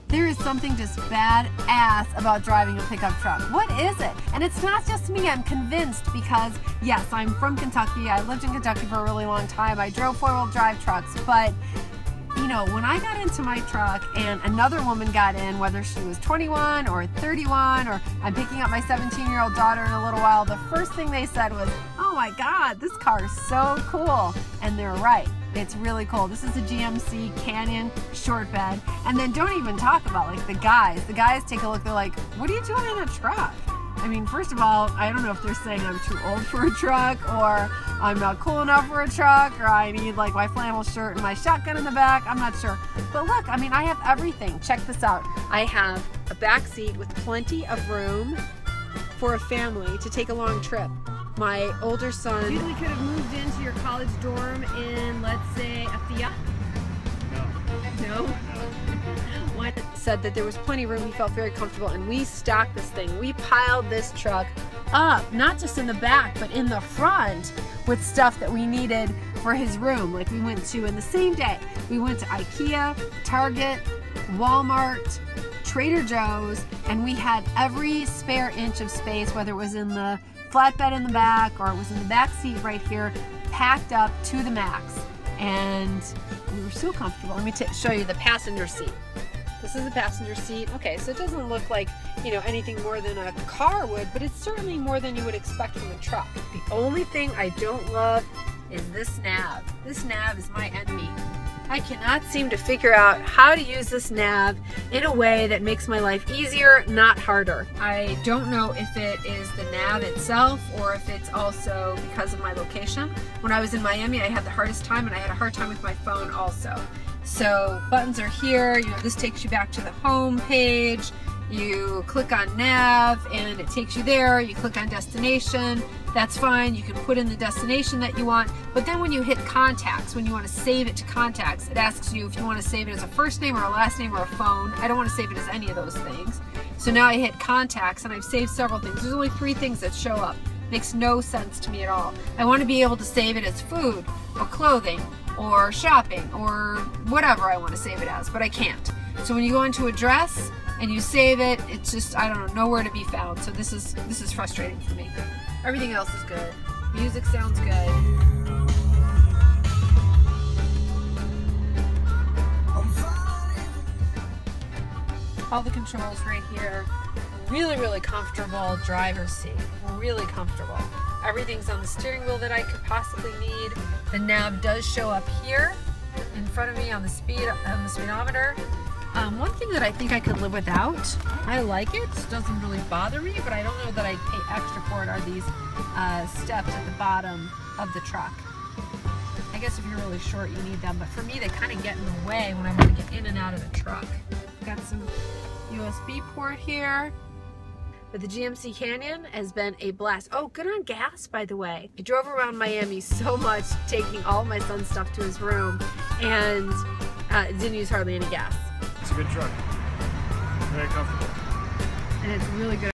There is something just badass about driving a pickup truck. What is it? And it's not just me, I'm convinced, because yes, I'm from Kentucky. I lived in Kentucky for a really long time. I drove four-wheel drive trucks, but you know, when I got into my truck and another woman got in, whether she was 21 or 31, or I'm picking up my 17-year-old daughter in a little while, the first thing they said was, oh my God, this car is so cool. And they're right. It's really cool. This is a GMC Canyon short bed. And then don't even talk about like the guys. The guys take a look, they're like, what are you doing in a truck? I mean, first of all, I don't know if they're saying I'm too old for a truck, or I'm not cool enough for a truck, or I need like my flannel shirt and my shotgun in the back. I'm not sure. But look, I mean, I have everything. Check this out. I have a back seat with plenty of room for a family to take a long trip. My older son usually could have moved into your college dorm in, let's say, a Fiat. No? One said that there was plenty of room. He felt very comfortable, and we stocked this thing. We piled this truck up, not just in the back, but in the front with stuff that we needed for his room. Like we went to, in the same day, we went to IKEA, Target, Walmart, Trader Joe's, and we had every spare inch of space, whether it was in the flatbed in the back or it was in the back seat right here, packed up to the max. And we were so comfortable. Let me show you the passenger seat. This is the passenger seat. Okay, so it doesn't look like, you know, anything more than a car would, but it's certainly more than you would expect from a truck. The only thing I don't love is this nav. This nav is my enemy. I cannot seem to figure out how to use this nav in a way that makes my life easier, not harder. I don't know if it is the nav itself or if it's also because of my location. When I was in Miami, I had the hardest time, and I had a hard time with my phone also. So buttons are here, you know, this takes you back to the home page. You click on nav and it takes you there. You click on destination, that's fine. You can put in the destination that you want. But then when you hit contacts, when you want to save it to contacts, it asks you if you want to save it as a first name or a last name or a phone. I don't want to save it as any of those things. So now I hit contacts and I've saved several things. There's only 3 things that show up. Makes no sense to me at all. I want to be able to save it as food or clothing or shopping or whatever I want to save it as, but I can't. So when you go into address and you save it, it's just, I don't know, nowhere to be found. So this is frustrating for me. Everything else is good. Music sounds good. All the controls right here. Really, really comfortable driver's seat. Really comfortable. Everything's on the steering wheel that I could possibly need. The nav does show up here in front of me on the speedometer. One thing that I think I could live without, I like it, doesn't really bother me, but I don't know that I'd pay extra for it, are these steps at the bottom of the truck. I guess if you're really short, you need them, but for me, they kind of get in the way when I want to get in and out of the truck. Got some USB port here. But the GMC Canyon has been a blast. Oh, good on gas, by the way. I drove around Miami so much, taking all of my son's stuff to his room, and didn't use hardly any gas. It's a good truck. Very comfortable. And it's really good.